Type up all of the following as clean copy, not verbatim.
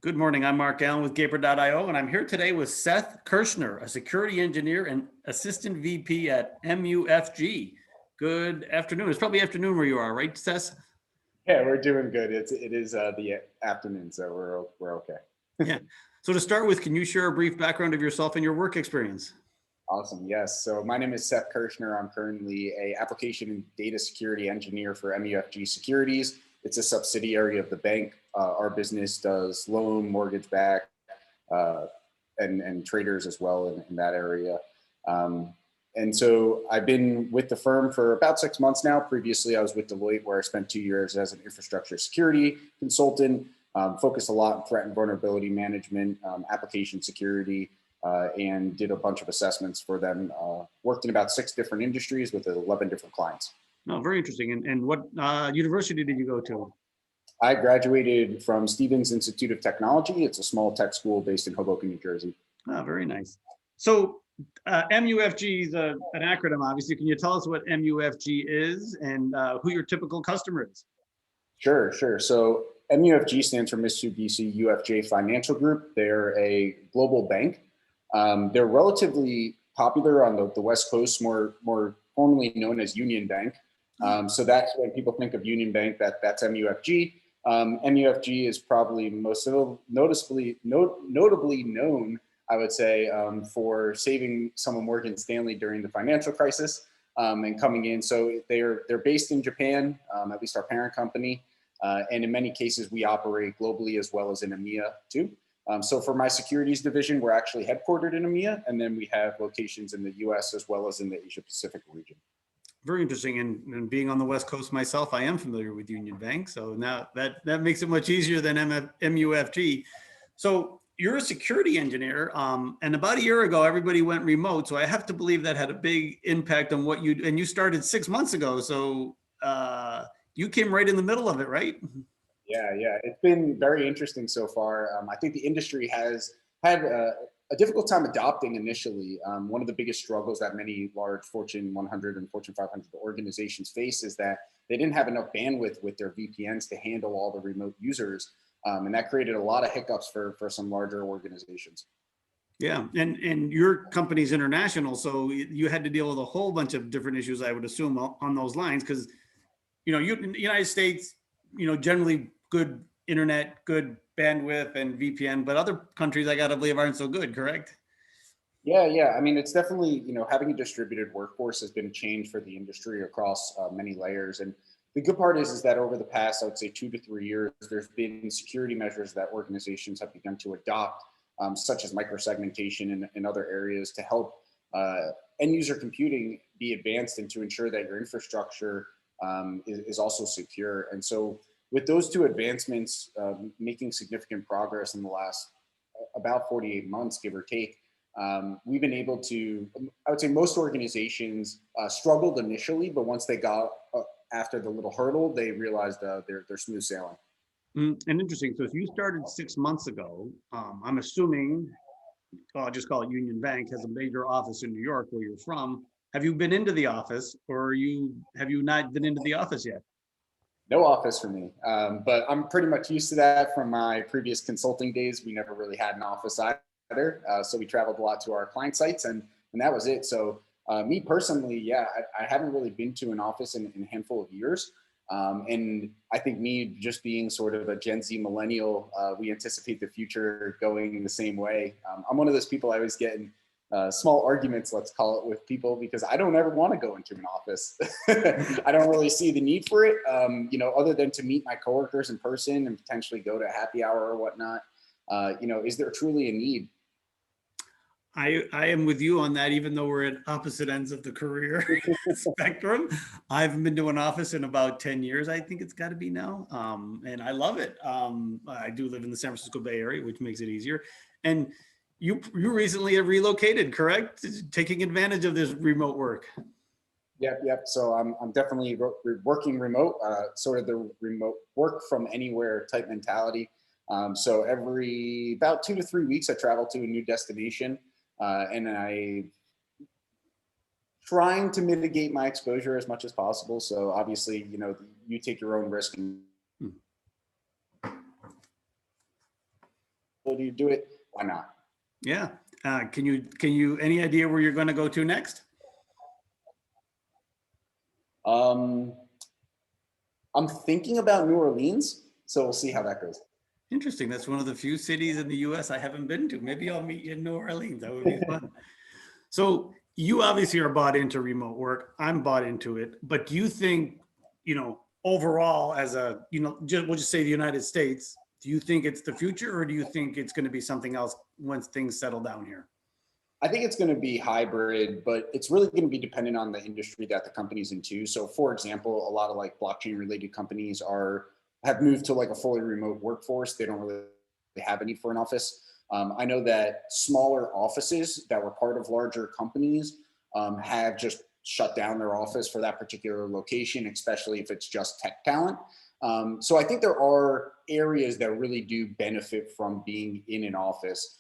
Good morning. I'm Mark Allen with Gaper.io, and I'm here today with Seth Kischner, a security engineer and assistant VP at MUFG. Good afternoon. It's probably afternoon where you are, right, Seth? Yeah, we're doing good. It is the afternoon, so we're okay. Yeah. So to start with, can you share a brief background of yourself and your work experience? Awesome. Yes. So my name is Seth Kischner. I'm currently a application and data security engineer for MUFG Securities. It's a subsidiary of the bank. Our business does loan, mortgage back, uh, and traders as well in that area. And so I've been with the firm for about 6 months now. Previously, I was with Deloitte, where I spent 2 years as an infrastructure security consultant, focused a lot on threat and vulnerability management, application security, and did a bunch of assessments for them. Worked in about 6 different industries with 11 different clients. No, very interesting. And what university did you go to? I graduated from Stevens Institute of Technology. It's a small tech school based in Hoboken, New Jersey. Ah, very nice. So MUFG is an acronym, obviously. Can you tell us what MUFG is and who your typical customer is? Sure, sure. So MUFG stands for Mitsubishi UFJ Financial Group. They're a global bank. They're relatively popular on the West Coast, more formally known as Union Bank. So that's when people think of Union Bank, that's MUFG. MUFG is probably most notably known, I would say, for saving some of Morgan Stanley during the financial crisis and coming in. So they're based in Japan, at least our parent company. And in many cases, we operate globally as well as in EMEA too. So for my securities division, we're actually headquartered in EMEA, and then we have locations in the US as well as in the Asia Pacific region. Very interesting. And being on the West Coast myself, I am familiar with Union Bank. So now that makes it much easier than MUFG. So you're a security engineer. And about a year ago, everybody went remote. So I have to believe that had a big impact on what and you started 6 months ago. So you came right in the middle of it, right? Yeah. It's been very interesting so far. I think the industry has had a difficult time adopting initially. One of the biggest struggles that many large Fortune 100 and Fortune 500 organizations face is that they didn't have enough bandwidth with their VPNs to handle all the remote users. And that created a lot of hiccups for some larger organizations. Yeah, and your company's international, so you had to deal with a whole bunch of different issues, I would assume, on those lines, because you in the United States, generally good internet, good bandwidth, and VPN, but other countries, I gotta believe, aren't so good. Correct? Yeah. I mean, it's definitely, having a distributed workforce has been a change for the industry across many layers. And the good part is that over the past, I would say 2 to 3 years, there's been security measures that organizations have begun to adopt, such as microsegmentation and other areas to help end user computing be advanced and to ensure that your infrastructure is also secure. And so with those two advancements, making significant progress in the last about 48 months, give or take, we've been able to, I would say most organizations struggled initially, but once they got after the little hurdle, they realized they're smooth sailing. And interesting. So if you started 6 months ago, I'm assuming, I'll just call it Union Bank, has a major office in New York where you're from. Have you been into the office, or have you not been into the office yet? No office for me, but I'm pretty much used to that from my previous consulting days. We never really had an office either, so we traveled a lot to our client sites, and that was it. So me personally, yeah, I haven't really been to an office in a handful of years. And I think me just being sort of a Gen Z millennial, we anticipate the future going the same way. I'm one of those people I always get in small arguments, let's call it, with people because I don't ever want to go into an office. I don't really see the need for it, other than to meet my coworkers in person and potentially go to a happy hour or whatnot. Is there truly a need? I am with you on that, even though we're at opposite ends of the career spectrum. I haven't been to an office in about 10 years, I think it's got to be now. And I love it. I do live in the San Francisco Bay Area, which makes it easier. And you recently have relocated, correct? Taking advantage of this remote work. Yep. So I'm definitely working remote, sort of the remote work from anywhere type mentality. So every about 2 to 3 weeks, I travel to a new destination. And I trying to mitigate my exposure as much as possible. So obviously, you take your own risk. to do it, why not? Yeah. Can you, any idea where you're going to go to next? I'm thinking about New Orleans, so we'll see how that goes. Interesting. That's one of the few cities in the US I haven't been to. Maybe I'll meet you in New Orleans. That would be fun. So you obviously are bought into remote work. I'm bought into it. But do you think, overall as a, we'll just say the United States, do you think it's the future, or do you think it's going to be something else once things settle down here? I think it's going to be hybrid, but it's really going to be dependent on the industry that the company's into. So for example, a lot of like blockchain related companies have moved to like a fully remote workforce. They don't really have a need for an office. I know that smaller offices that were part of larger companies have just shut down their office for that particular location, especially if it's just tech talent. So I think there are areas that really do benefit from being in an office.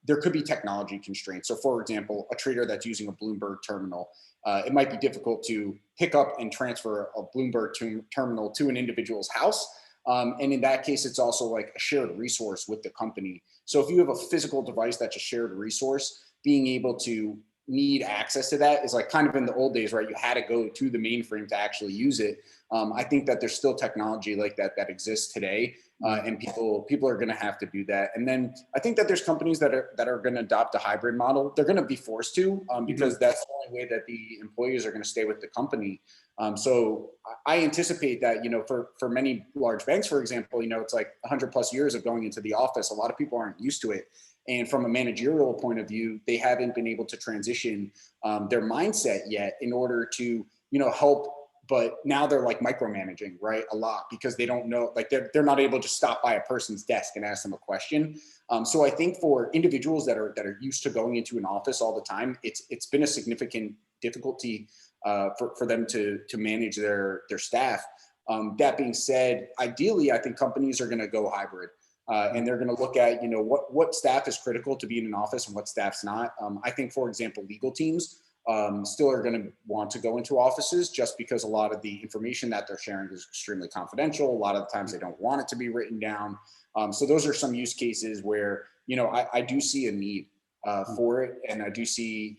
There could be technology constraints. So for example, a trader that's using a Bloomberg terminal, it might be difficult to pick up and transfer a Bloomberg terminal to an individual's house. And in that case, it's also like a shared resource with the company. So if you have a physical device that's a shared resource, being able to need access to that is like kind of in the old days, right? You had to go to the mainframe to actually use it. I think that there's still technology like that exists today, and people are going to have to do that. And then I think that there's companies that are going to adopt a hybrid model. They're going to be forced to, because that's the only way that the employees are going to stay with the company. So I anticipate that, for many large banks, for example, it's like 100+ years of going into the office. A lot of people aren't used to it. And from a managerial point of view, they haven't been able to transition their mindset yet in order to, help. But now they're like micromanaging, right? A lot, because they don't know, like they're not able to stop by a person's desk and ask them a question. So I think for individuals that are used to going into an office all the time, it's been a significant difficulty for them to manage their staff. That being said, ideally, I think companies are going to go hybrid. And they're going to look at, what staff is critical to be in an office and what staff's not. I think, for example, legal teams still are going to want to go into offices, just because a lot of the information that they're sharing is extremely confidential. A lot of the times they don't want it to be written down. So those are some use cases where, I do see a need for it. And I do see,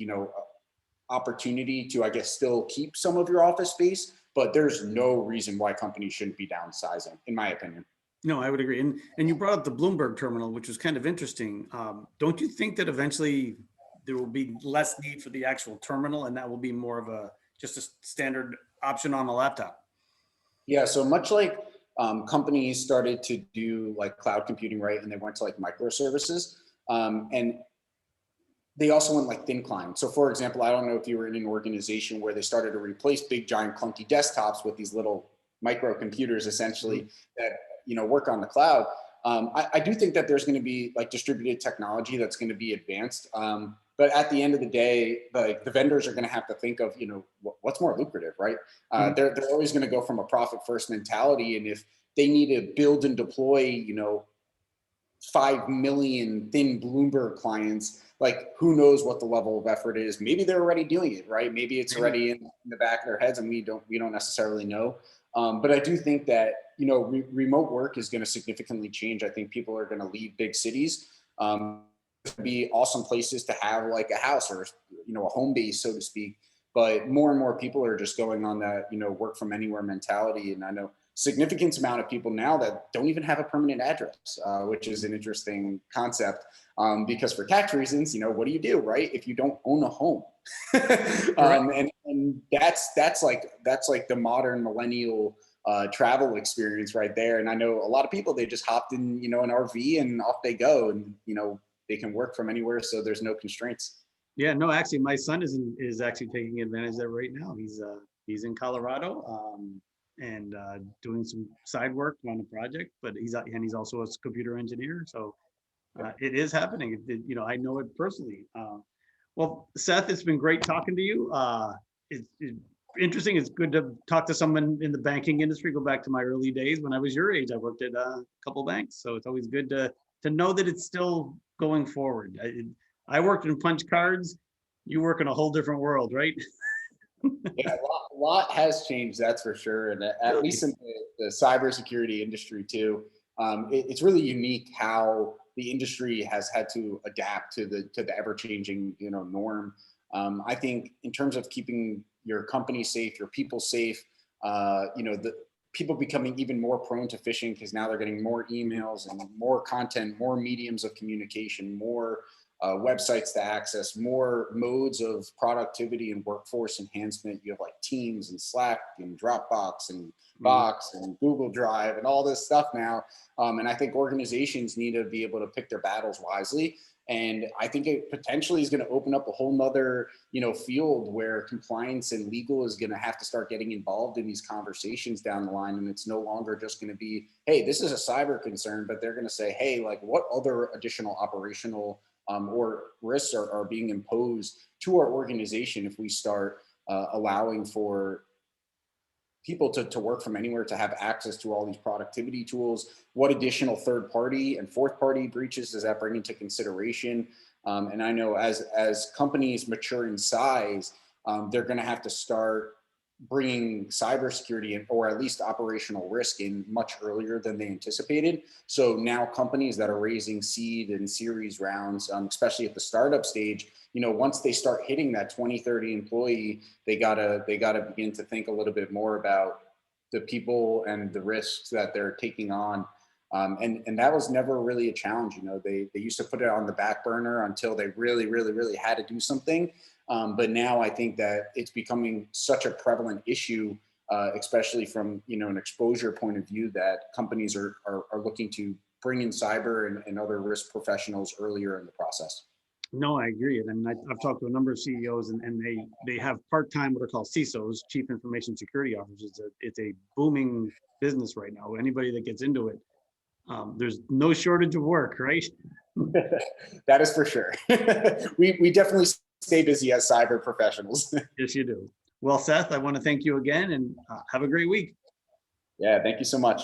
opportunity to, I guess, still keep some of your office space, but there's no reason why companies shouldn't be downsizing, in my opinion. No, I would agree. And you brought up the Bloomberg terminal, which was kind of interesting. Don't you think that eventually there will be less need for the actual terminal, and that will be more of just a standard option on a laptop? Yeah, so much like companies started to do like cloud computing, right? And they went to like microservices, and they also went like thin client. So for example, I don't know if you were in an organization where they started to replace big, giant, clunky desktops with these little micro computers, essentially, that work on the cloud. I do think that there's going to be like distributed technology that's going to be advanced. But at the end of the day, like the vendors are going to have to think of, what's more lucrative, right? They're always going to go from a profit first mentality. And if they need to build and deploy, 5 million thin Bloomberg clients, like who knows what the level of effort is. Maybe they're already doing it, right? Maybe it's already in the back of their heads and we don't necessarily know. But I do think that, remote work is going to significantly change. I think people are going to leave big cities. Be awesome places to have like a house or, a home base, so to speak. But more and more people are just going on that, work from anywhere mentality. And I know significant amount of people now that don't even have a permanent address, which is an interesting concept, because for tax reasons, what do you do, right? If you don't own a home, and that's like the modern millennial travel experience right there. And I know a lot of people, they just hopped in, an RV and off they go, and they can work from anywhere, so there's no constraints. Yeah, no, actually, my son is actually taking advantage of that right now. He's in Colorado, and doing some side work on a project, but he's also a computer engineer, so it is happening. I know it personally. Well, Seth, it's been great talking to you. It's interesting. It's good to talk to someone in the banking industry. Go back to my early days when I was your age. I worked at a couple banks, so it's always good to know that it's still going forward. I worked in punch cards. You work in a whole different world, right? Yeah, a lot has changed, that's for sure. And at least in the cybersecurity industry too, it's really unique how the industry has had to adapt to the ever-changing, norm. I think in terms of keeping your company safe, your people safe, the people becoming even more prone to phishing because now they're getting more emails and more content, more mediums of communication, more websites to access, more modes of productivity and workforce enhancement. You have like Teams and Slack and Dropbox and Box and Google Drive and all this stuff now. And I think organizations need to be able to pick their battles wisely. And I think it potentially is going to open up a whole nother, field where compliance and legal is going to have to start getting involved in these conversations down the line. And it's no longer just going to be, hey, this is a cyber concern, but they're going to say, hey, like what other additional operational or risks are being imposed to our organization if we start allowing for people to work from anywhere, to have access to all these productivity tools. What additional third party and fourth party breaches does that bring into consideration? And I know as companies mature in size, they're going to have to start bringing cybersecurity in, or at least operational risk in much earlier than they anticipated. So now companies that are raising seed and series rounds, especially at the startup stage, once they start hitting that 20, 30 employee, they gotta begin to think a little bit more about the people and the risks that they're taking on. And that was never really a challenge. They used to put it on the back burner until they really, really, really had to do something. But now I think that it's becoming such a prevalent issue, especially from an exposure point of view, that companies are looking to bring in cyber and other risk professionals earlier in the process. No, I agree. And I've talked to a number of CEOs, and they have part-time what are called CISOs, Chief Information Security Officers. It's a booming business right now. Anybody that gets into it, there's no shortage of work, right? That is for sure. We definitely stay busy as cyber professionals. Yes, you do. Well, Seth, I want to thank you again, and have a great week. Yeah, thank you so much.